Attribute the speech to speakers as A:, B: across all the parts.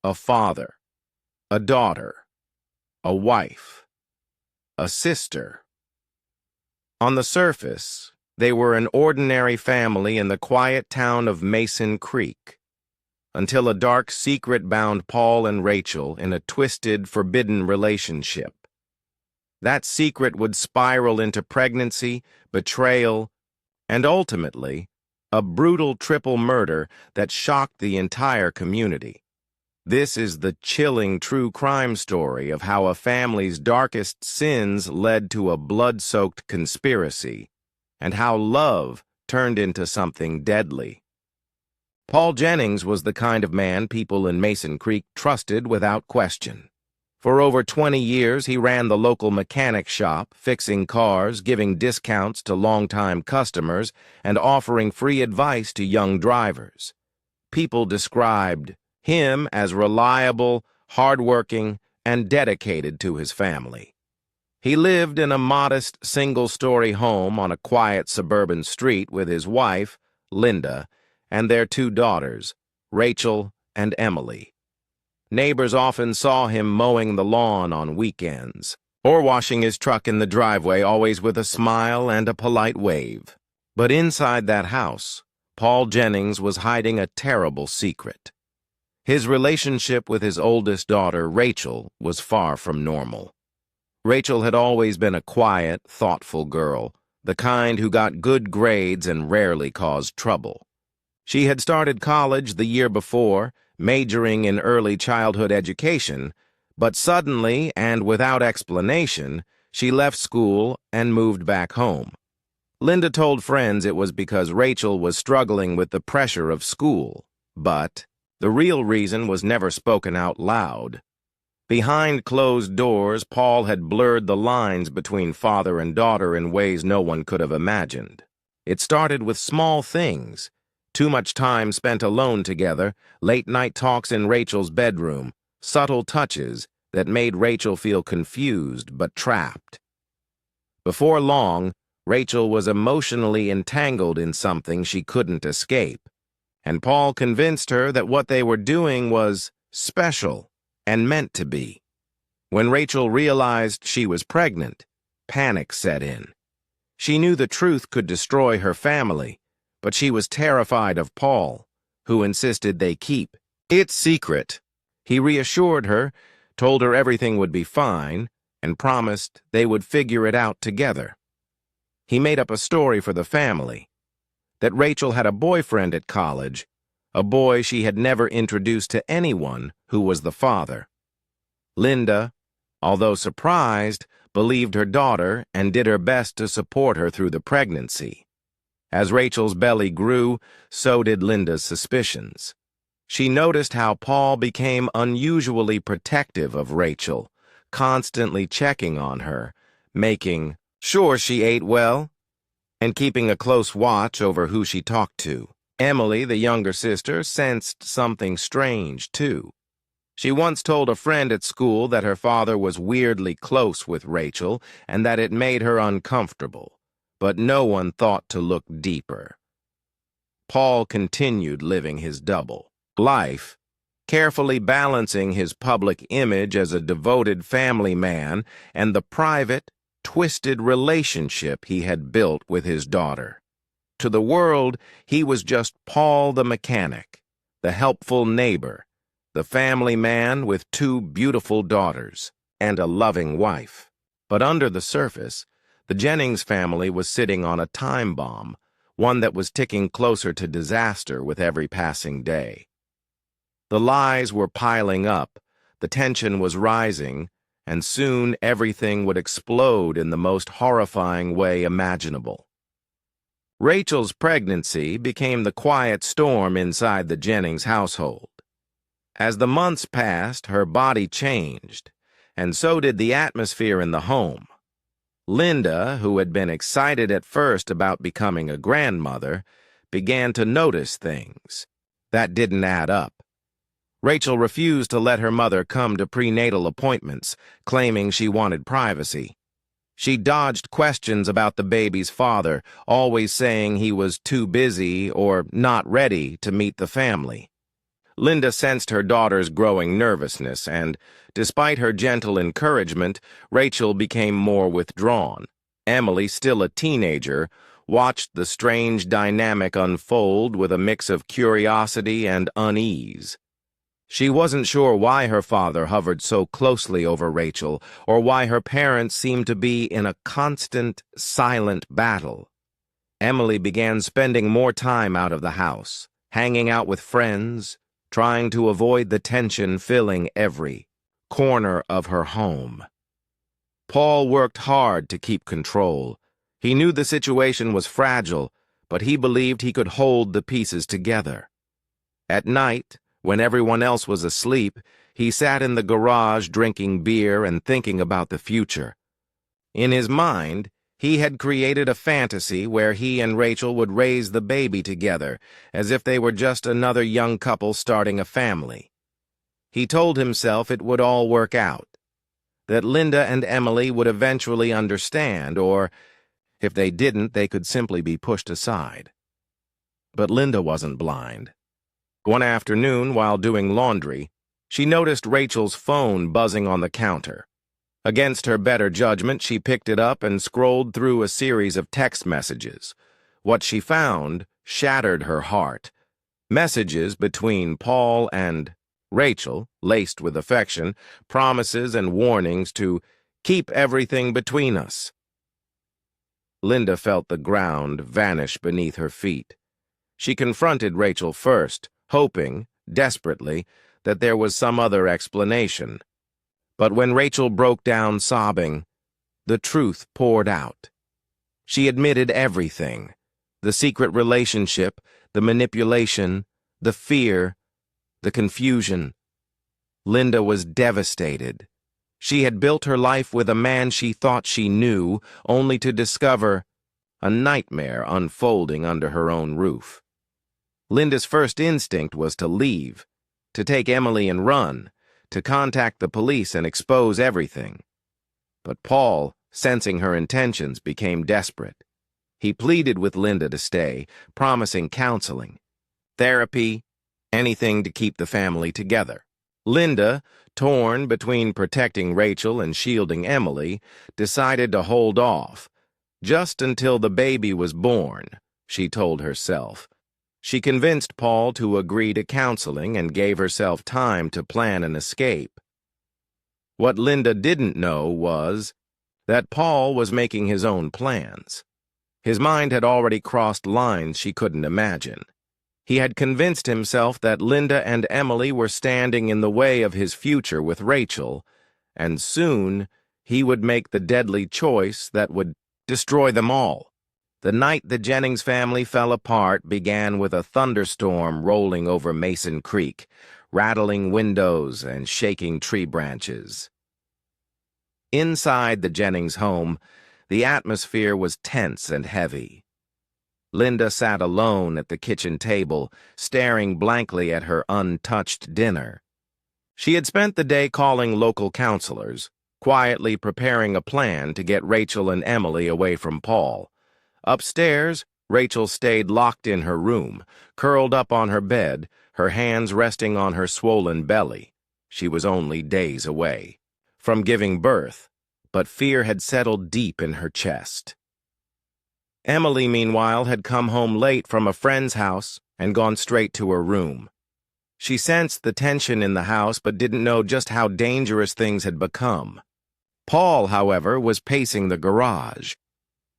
A: a father, a daughter, a wife, a sister. On the surface, they were an ordinary family in the quiet town of Mason Creek, until a dark secret bound Paul and Rachel in a twisted, forbidden relationship. That secret would spiral into pregnancy, betrayal, and ultimately, a brutal triple murder that shocked the entire community. This is the chilling true crime story of how a family's darkest sins led to a blood-soaked conspiracy, and how love turned into something deadly. Paul Jennings was the kind of man people in Mason Creek trusted without question. For over 20 years, he ran the local mechanic shop, fixing cars, giving discounts to longtime customers, and offering free advice to young drivers. People described him as reliable, hardworking, and dedicated to his family. He lived in a modest single-story home on a quiet suburban street with his wife, Linda, and their 2 daughters, Rachel and Emily. Neighbors often saw him mowing the lawn on weekends, or washing his truck in the driveway, always with a smile and a polite wave. But inside that house, Paul Jennings was hiding a terrible secret. His relationship with his oldest daughter, Rachel, was far from normal. Rachel had always been a quiet, thoughtful girl, the kind who got good grades and rarely caused trouble. She had started college the year before, majoring in early childhood education, but suddenly and without explanation, she left school and moved back home. Linda told friends it was because Rachel was struggling with the pressure of school, but the real reason was never spoken out loud. Behind closed doors, Paul had blurred the lines between father and daughter in ways no one could have imagined. It started with small things. Too much time spent alone together, late-night talks in Rachel's bedroom, subtle touches that made Rachel feel confused but trapped. Before long, Rachel was emotionally entangled in something she couldn't escape, and Paul convinced her that what they were doing was special and meant to be. When Rachel realized she was pregnant, panic set in. She knew the truth could destroy her family, but she was terrified of Paul, who insisted they keep it secret. He reassured her, told her everything would be fine, and promised they would figure it out together. He made up a story for the family, that Rachel had a boyfriend at college, a boy she had never introduced to anyone who was the father. Linda, although surprised, believed her daughter and did her best to support her through the pregnancy. As Rachel's belly grew, so did Linda's suspicions. She noticed how Paul became unusually protective of Rachel, constantly checking on her, making sure she ate well, and keeping a close watch over who she talked to. Emily, the younger sister, sensed something strange, too. She once told a friend at school that her father was weirdly close with Rachel and that it made her uncomfortable. But no one thought to look deeper. Paul continued living his double life, carefully balancing his public image as a devoted family man and the private, twisted relationship he had built with his daughter. To the world, he was just Paul the mechanic, the helpful neighbor, the family man with 2 beautiful daughters, and a loving wife. But under the surface, the Jennings family was sitting on a time bomb, one that was ticking closer to disaster with every passing day. The lies were piling up, the tension was rising, and soon everything would explode in the most horrifying way imaginable. Rachel's pregnancy became the quiet storm inside the Jennings household. As the months passed, her body changed, and so did the atmosphere in the home. Linda, who had been excited at first about becoming a grandmother, began to notice things that didn't add up. Rachel refused to let her mother come to prenatal appointments, claiming she wanted privacy. She dodged questions about the baby's father, always saying he was too busy or not ready to meet the family. Linda sensed her daughter's growing nervousness, and, despite her gentle encouragement, Rachel became more withdrawn. Emily, still a teenager, watched the strange dynamic unfold with a mix of curiosity and unease. She wasn't sure why her father hovered so closely over Rachel, or why her parents seemed to be in a constant, silent battle. Emily began spending more time out of the house, hanging out with friends, trying to avoid the tension filling every corner of her home. Paul worked hard to keep control. He knew the situation was fragile, but he believed he could hold the pieces together. At night, when everyone else was asleep, he sat in the garage drinking beer and thinking about the future. In his mind, he had created a fantasy where he and Rachel would raise the baby together, as if they were just another young couple starting a family. He told himself it would all work out, that Linda and Emily would eventually understand, or, if they didn't, they could simply be pushed aside. But Linda wasn't blind. One afternoon, while doing laundry, she noticed Rachel's phone buzzing on the counter. Against her better judgment, she picked it up and scrolled through a series of text messages. What she found shattered her heart. Messages between Paul and Rachel, laced with affection, promises and warnings to keep everything between us. Linda felt the ground vanish beneath her feet. She confronted Rachel first, hoping, desperately, that there was some other explanation. But when Rachel broke down sobbing, the truth poured out. She admitted everything: the secret relationship, the manipulation, the fear, the confusion. Linda was devastated. She had built her life with a man she thought she knew, only to discover a nightmare unfolding under her own roof. Linda's first instinct was to leave, to take Emily and run, to contact the police and expose everything. But Paul, sensing her intentions, became desperate. He pleaded with Linda to stay, promising counseling, therapy, anything to keep the family together. Linda, torn between protecting Rachel and shielding Emily, decided to hold off, just until the baby was born, she told herself. She convinced Paul to agree to counseling and gave herself time to plan an escape. What Linda didn't know was that Paul was making his own plans. His mind had already crossed lines she couldn't imagine. He had convinced himself that Linda and Emily were standing in the way of his future with Rachel, and soon he would make the deadly choice that would destroy them all. The night the Jennings family fell apart began with a thunderstorm rolling over Mason Creek, rattling windows and shaking tree branches. Inside the Jennings home, the atmosphere was tense and heavy. Linda sat alone at the kitchen table, staring blankly at her untouched dinner. She had spent the day calling local counselors, quietly preparing a plan to get Rachel and Emily away from Paul. Upstairs, Rachel stayed locked in her room, curled up on her bed, her hands resting on her swollen belly. She was only days away from giving birth, but fear had settled deep in her chest. Emily, meanwhile, had come home late from a friend's house and gone straight to her room. She sensed the tension in the house but didn't know just how dangerous things had become. Paul, however, was pacing the garage.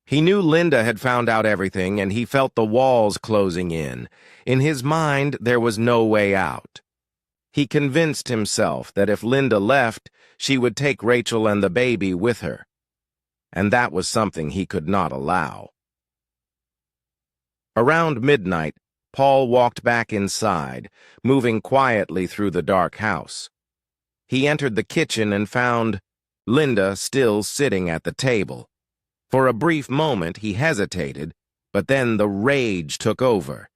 A: He knew Linda had found out everything, and he felt the walls closing in. In his mind, there was no way out. He convinced himself that if Linda left, she would take Rachel and the baby with her. And that was something he could not allow. Around midnight, Paul walked back inside, moving quietly through the dark house. He entered the kitchen and found Linda still sitting at the table. For a brief moment, he hesitated, but then the rage took over.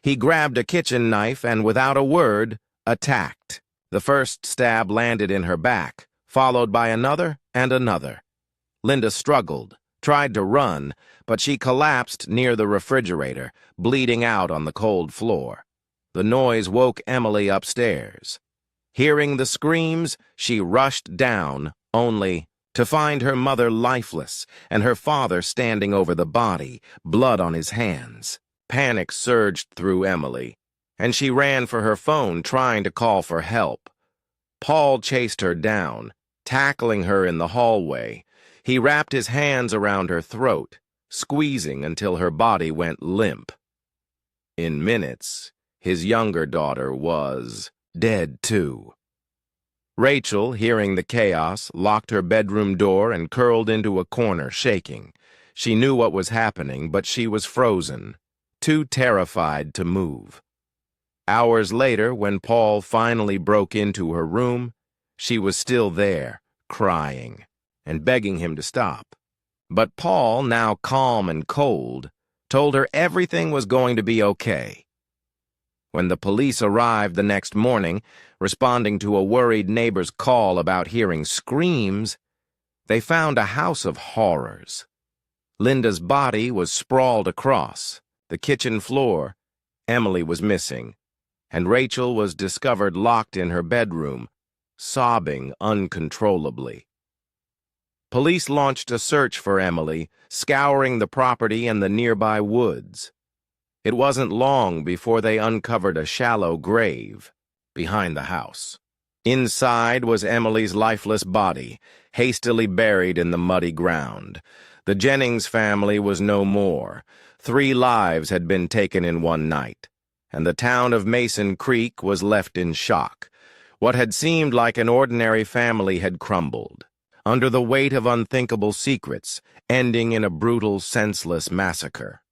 A: He grabbed a kitchen knife and, without a word, attacked. The first stab landed in her back, followed by another and another. Linda struggled, tried to run, but she collapsed near the refrigerator, bleeding out on the cold floor. The noise woke Emily upstairs. Hearing the screams, she rushed down, only to find her mother lifeless and her father standing over the body, blood on his hands. Panic surged through Emily, and she ran for her phone, trying to call for help. Paul chased her down, tackling her in the hallway. He wrapped his hands around her throat, squeezing until her body went limp. In minutes, his younger daughter was dead too. Rachel, hearing the chaos, locked her bedroom door and curled into a corner, shaking. She knew what was happening, but she was frozen, too terrified to move. Hours later, when Paul finally broke into her room, she was still there, crying, and begging him to stop. But Paul, now calm and cold, told her everything was going to be okay. When the police arrived the next morning, responding to a worried neighbor's call about hearing screams, they found a house of horrors. Linda's body was sprawled across the kitchen floor. Emily was missing, and Rachel was discovered locked in her bedroom, sobbing uncontrollably. Police launched a search for Emily, scouring the property and the nearby woods. It wasn't long before they uncovered a shallow grave behind the house. Inside was Emily's lifeless body, hastily buried in the muddy ground. The Jennings family was no more. 3 lives had been taken in one night, and the town of Mason Creek was left in shock. What had seemed like an ordinary family had crumbled, under the weight of unthinkable secrets, ending in a brutal, senseless massacre.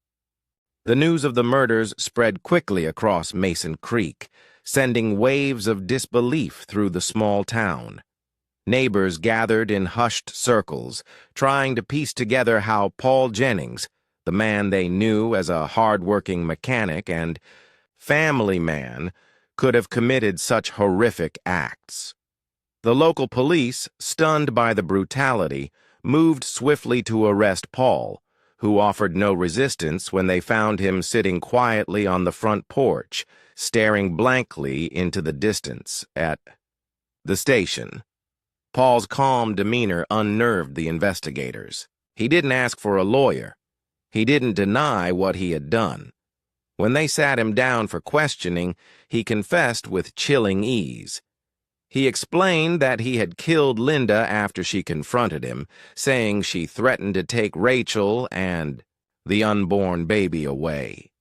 A: The news of the murders spread quickly across Mason Creek, sending waves of disbelief through the small town. Neighbors gathered in hushed circles, trying to piece together how Paul Jennings, the man they knew as a hard-working mechanic and family man, could have committed such horrific acts. The local police, stunned by the brutality, moved swiftly to arrest Paul, who offered no resistance when they found him sitting quietly on the front porch, staring blankly into the distance at the station. Paul's calm demeanor unnerved the investigators. He didn't ask for a lawyer. He didn't deny what he had done. When they sat him down for questioning, he confessed with chilling ease. He explained that he had killed Linda after she confronted him, saying she threatened to take Rachel and the unborn baby away.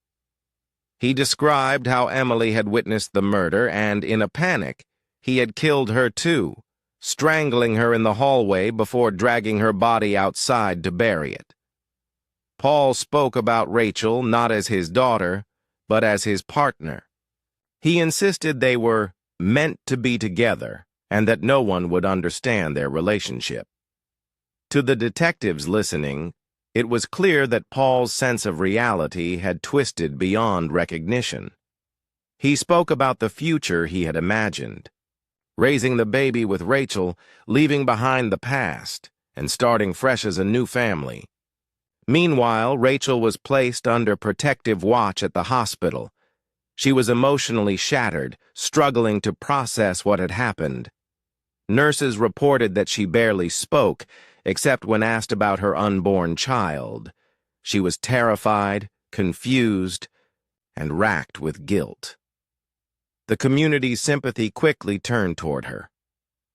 A: He described how Emily had witnessed the murder and, in a panic, he had killed her too, strangling her in the hallway before dragging her body outside to bury it. Paul spoke about Rachel not as his daughter, but as his partner. He insisted they were meant to be together, and that no one would understand their relationship. To the detectives listening, it was clear that Paul's sense of reality had twisted beyond recognition. He spoke about the future he had imagined, raising the baby with Rachel, leaving behind the past, and starting fresh as a new family. Meanwhile, Rachel was placed under protective watch at the hospital. She was emotionally shattered, struggling to process what had happened. Nurses reported that she barely spoke, except when asked about her unborn child. She was terrified, confused, and racked with guilt. The community's sympathy quickly turned toward her.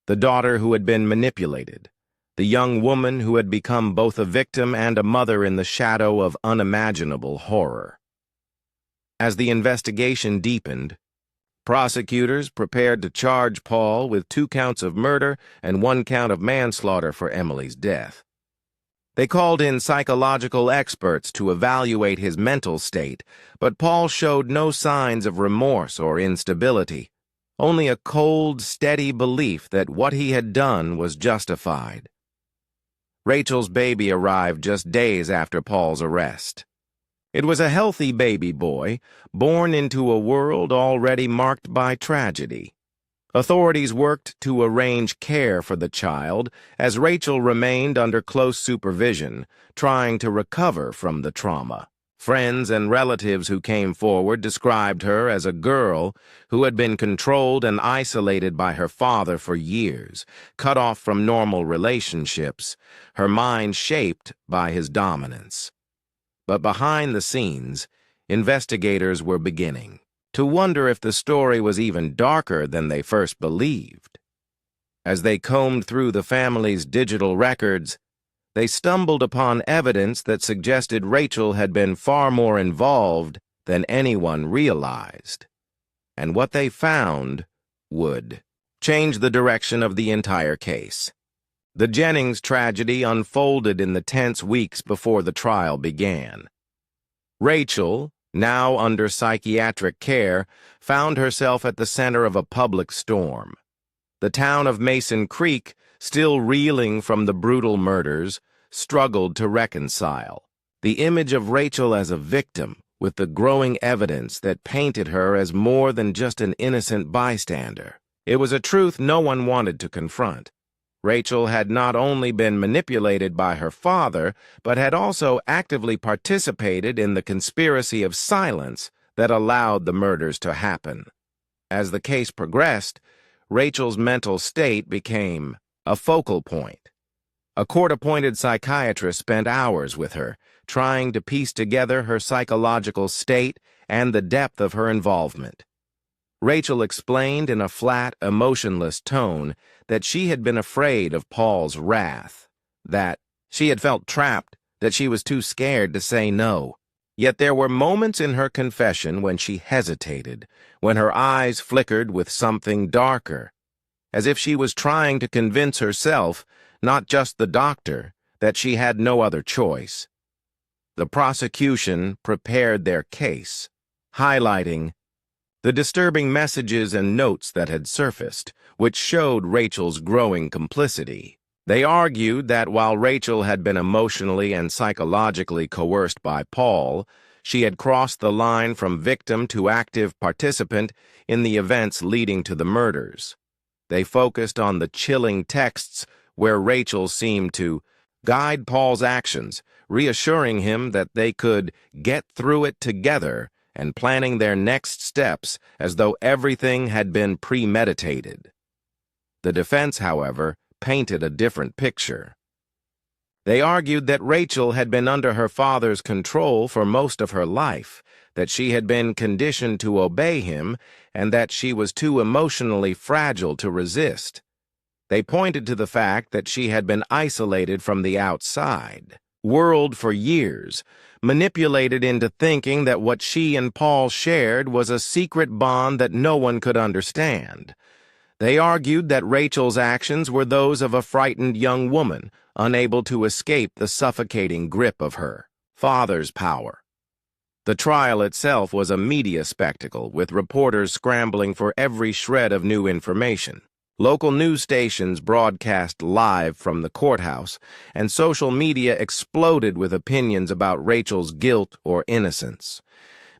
A: The daughter who had been manipulated, the young woman who had become both a victim and a mother in the shadow of unimaginable horror. As the investigation deepened, prosecutors prepared to charge Paul with 2 counts of murder and 1 count of manslaughter for Emily's death. They called in psychological experts to evaluate his mental state, but Paul showed no signs of remorse or instability, only a cold, steady belief that what he had done was justified. Rachel's baby arrived just days after Paul's arrest. It was a healthy baby boy, born into a world already marked by tragedy. Authorities worked to arrange care for the child as Rachel remained under close supervision, trying to recover from the trauma. Friends and relatives who came forward described her as a girl who had been controlled and isolated by her father for years, cut off from normal relationships, her mind shaped by his dominance. But behind the scenes, investigators were beginning to wonder if the story was even darker than they first believed. As they combed through the family's digital records, they stumbled upon evidence that suggested Rachel had been far more involved than anyone realized. And what they found would change the direction of the entire case. The Jennings tragedy unfolded in the tense weeks before the trial began. Rachel, now under psychiatric care, found herself at the center of a public storm. The town of Mason Creek, still reeling from the brutal murders, struggled to reconcile. The image of Rachel as a victim, with the growing evidence that painted her as more than just an innocent bystander. It was a truth no one wanted to confront. Rachel had not only been manipulated by her father, but had also actively participated in the conspiracy of silence that allowed the murders to happen. As the case progressed, Rachel's mental state became a focal point. A court-appointed psychiatrist spent hours with her, trying to piece together her psychological state and the depth of her involvement. Rachel explained in a flat, emotionless tone that she had been afraid of Paul's wrath, that she had felt trapped, that she was too scared to say no. Yet there were moments in her confession when she hesitated, when her eyes flickered with something darker, as if she was trying to convince herself, not just the doctor, that she had no other choice. The prosecution prepared their case, highlighting the disturbing messages and notes that had surfaced, which showed Rachel's growing complicity. They argued that while Rachel had been emotionally and psychologically coerced by Paul, she had crossed the line from victim to active participant in the events leading to the murders. They focused on the chilling texts where Rachel seemed to guide Paul's actions, reassuring him that they could get through it together and planning their next steps as though everything had been premeditated. The defense, however, painted a different picture. They argued that Rachel had been under her father's control for most of her life, that she had been conditioned to obey him, and that she was too emotionally fragile to resist. They pointed to the fact that she had been isolated from the outside world for years, manipulated into thinking that what she and Paul shared was a secret bond that no one could understand. They argued that Rachel's actions were those of a frightened young woman, unable to escape the suffocating grip of her father's power. The trial itself was a media spectacle, with reporters scrambling for every shred of new information. Local news stations broadcast live from the courthouse, and social media exploded with opinions about Rachel's guilt or innocence.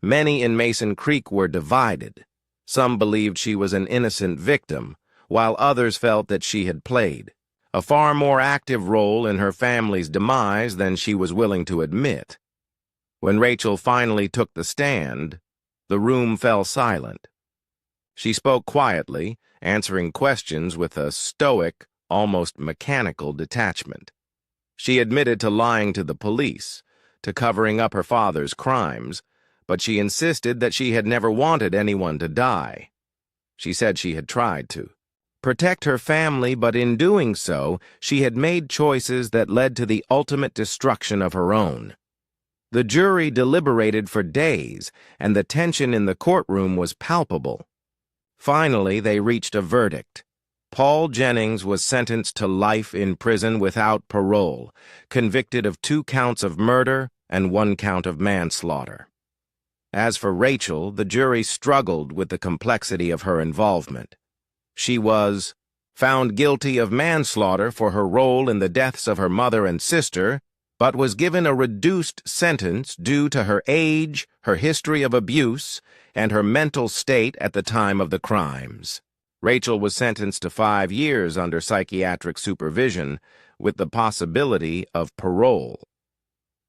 A: Many in Mason Creek were divided. Some believed she was an innocent victim, while others felt that she had played a far more active role in her family's demise than she was willing to admit. When Rachel finally took the stand, the room fell silent. She spoke quietly, answering questions with a stoic, almost mechanical detachment. She admitted to lying to the police, to covering up her father's crimes, but she insisted that she had never wanted anyone to die. She said she had tried to protect her family, but in doing so, she had made choices that led to the ultimate destruction of her own. The jury deliberated for days, and the tension in the courtroom was palpable. Finally, they reached a verdict. Paul Jennings was sentenced to life in prison without parole, convicted of 2 counts of murder and 1 count of manslaughter. As for Rachel, the jury struggled with the complexity of her involvement. She was found guilty of manslaughter for her role in the deaths of her mother and sister, but was given a reduced sentence due to her age, her history of abuse, and her mental state at the time of the crimes. Rachel was sentenced to 5 years under psychiatric supervision, with the possibility of parole.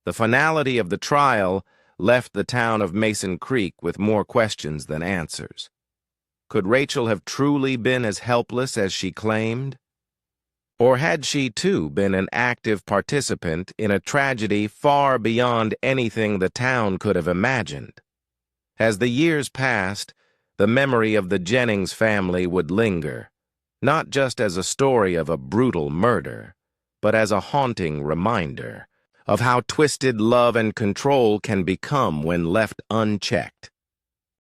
A: The finality of the trial left the town of Mason Creek with more questions than answers. Could Rachel have truly been as helpless as she claimed? Or had she, too, been an active participant in a tragedy far beyond anything the town could have imagined? As the years passed, the memory of the Jennings family would linger, not just as a story of a brutal murder, but as a haunting reminder of how twisted love and control can become when left unchecked.